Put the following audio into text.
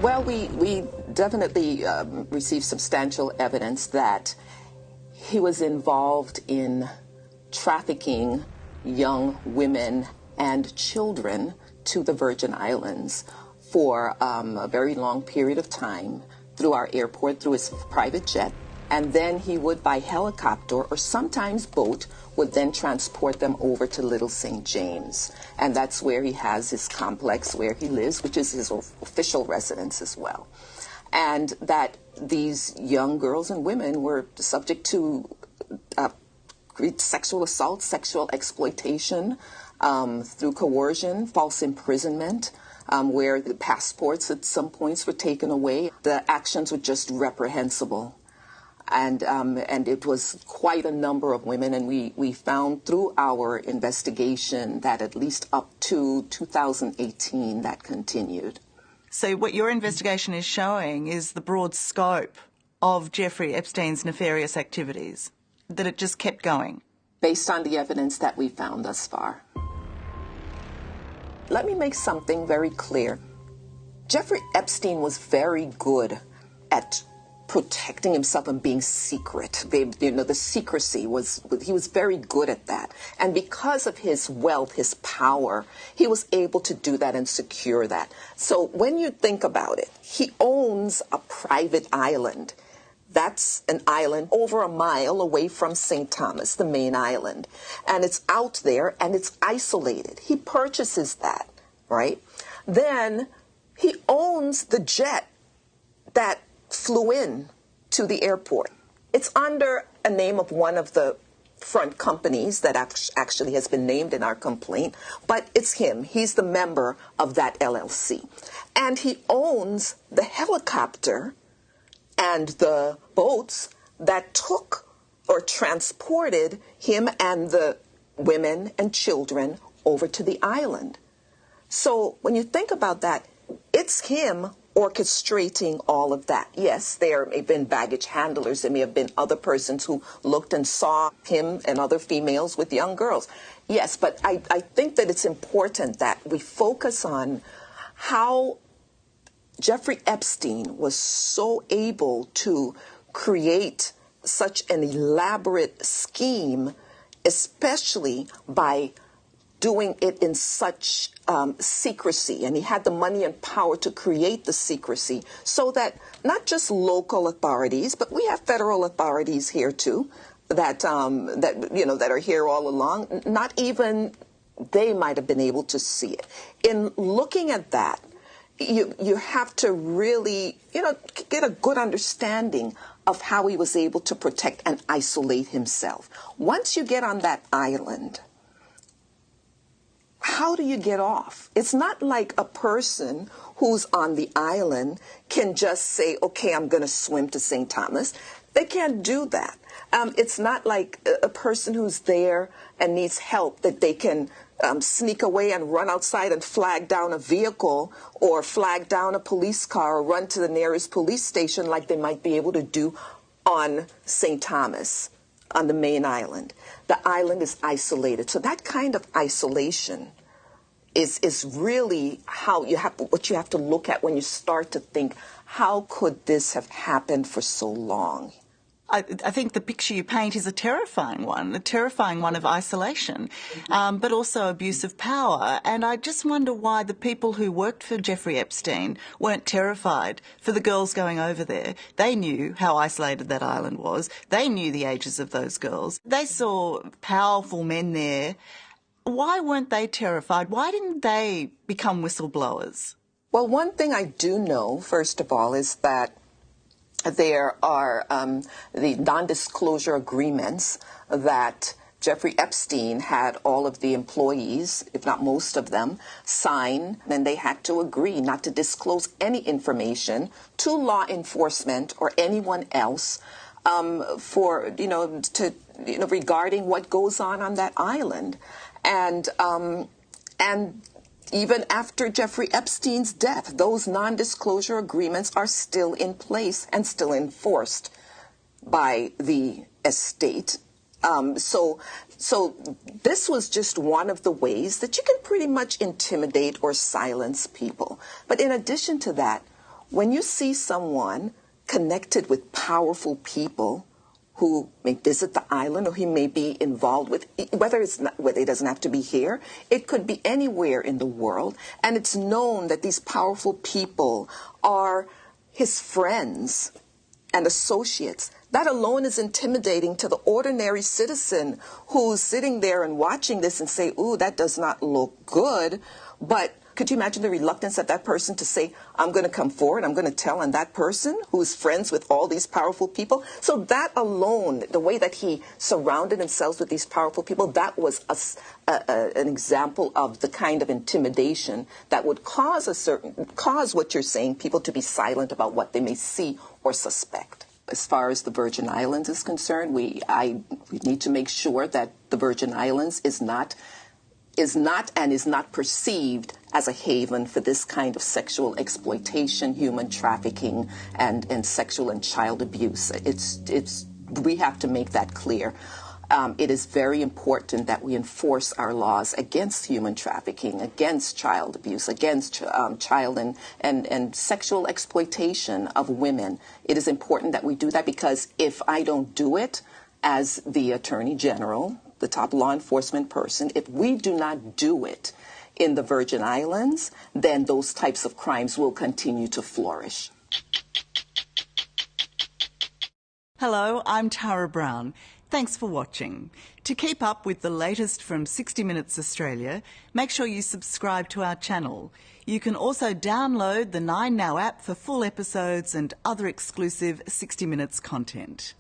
Well, we definitely received substantial evidence that he was involved in trafficking young women and children to the Virgin Islands for a very long period of time through our airport, through his private jet. And then he would, by helicopter or sometimes boat, would then transport them over to Little St. James. And that's where he has his complex where he lives, which is his official residence as well. And that these young girls and women were subject to sexual assault, sexual exploitation, through coercion, false imprisonment, where the passports at some points were taken away. The actions were just reprehensible. And it was quite a number of women, and we found through our investigation that at least up to 2018 that continued. So what your investigation is showing is the broad scope of Jeffrey Epstein's nefarious activities, that it just kept going. Based on the evidence that we found thus far. Let me make something very clear. Jeffrey Epstein was very good at protecting himself and being secret. The secrecy he was very good at that. And because of his wealth, his power, he was able to do that and secure that. So when you think about it, he owns a private island. That's an island over a mile away from St. Thomas, the main island. And it's out there and it's isolated. He purchases that, right? Then he owns the jet that flew in to the airport. It's under a name of one of the front companies that actually has been named in our complaint, but it's him. He's the member of that LLC. And he owns the helicopter and the boats that took or transported him and the women and children over to the island. So when you think about that, it's him orchestrating all of that. Yes, there may have been baggage handlers. There may have been other persons who looked and saw him and other females with young girls. Yes, but I think that it's important that we focus on how Jeffrey Epstein was so able to create such an elaborate scheme, especially by doing it in such secrecy. And he had the money and power to create the secrecy so that not just local authorities, but we have federal authorities here too that are here all along. Not even they might have been able to see it. In looking at that, you have to really, get a good understanding of how he was able to protect and isolate himself. Once you get on that island, how do you get off? It's not like a person who's on the island can just say, okay, I'm going to swim to St. Thomas. They can't do that. It's not like a person who's there and needs help that they can sneak away and run outside and flag down a vehicle or flag down a police car or run to the nearest police station like they might be able to do on St. Thomas, on the main island. The island is isolated. So that kind of isolation is really what you have to look at when you start to think, how could this have happened for so long? I think the picture you paint is a terrifying one of isolation, but also abuse of power. And I just wonder why the people who worked for Jeffrey Epstein weren't terrified for the girls going over there. They knew how isolated that island was. They knew the ages of those girls. They saw powerful men there. Why weren't they terrified? Why didn't they become whistleblowers? Well, one thing I do know, first of all, is that there are the non-disclosure agreements that Jeffrey Epstein had all of the employees, if not most of them, sign, and they had to agree not to disclose any information to law enforcement or anyone else regarding what goes on that island. And even after Jeffrey Epstein's death, those non-disclosure agreements are still in place and still enforced by the estate. So this was just one of the ways that you can pretty much intimidate or silence people. But in addition to that, when you see someone connected with powerful people who may visit the island or he may be involved with, whether it doesn't have to be here, it could be anywhere in the world, and it's known that these powerful people are his friends and associates, that alone is intimidating to the ordinary citizen who's sitting there and watching this and say, ooh, that does not look good. But could you imagine the reluctance of that person to say, I'm going to come forward, I'm going to tell on that person who's friends with all these powerful people? So that alone, the way that he surrounded himself with these powerful people, that was an example of the kind of intimidation that would cause what you're saying, people to be silent about what they may see or suspect. As far as the Virgin Islands is concerned, we need to make sure that the Virgin Islands is not perceived as a haven for this kind of sexual exploitation, human trafficking, and sexual and child abuse. We have to make that clear. It is very important that we enforce our laws against human trafficking, against child abuse, against child and sexual exploitation of women. It is important that we do that, because if I don't do it as the Attorney General, the top law enforcement person, if we do not do it in the Virgin Islands, then those types of crimes will continue to flourish. Hello, I'm Tara Brown. Thanks for watching. To keep up with the latest from 60 Minutes Australia, make sure you subscribe to our channel. You can also download the 9Now app for full episodes and other exclusive 60 Minutes content.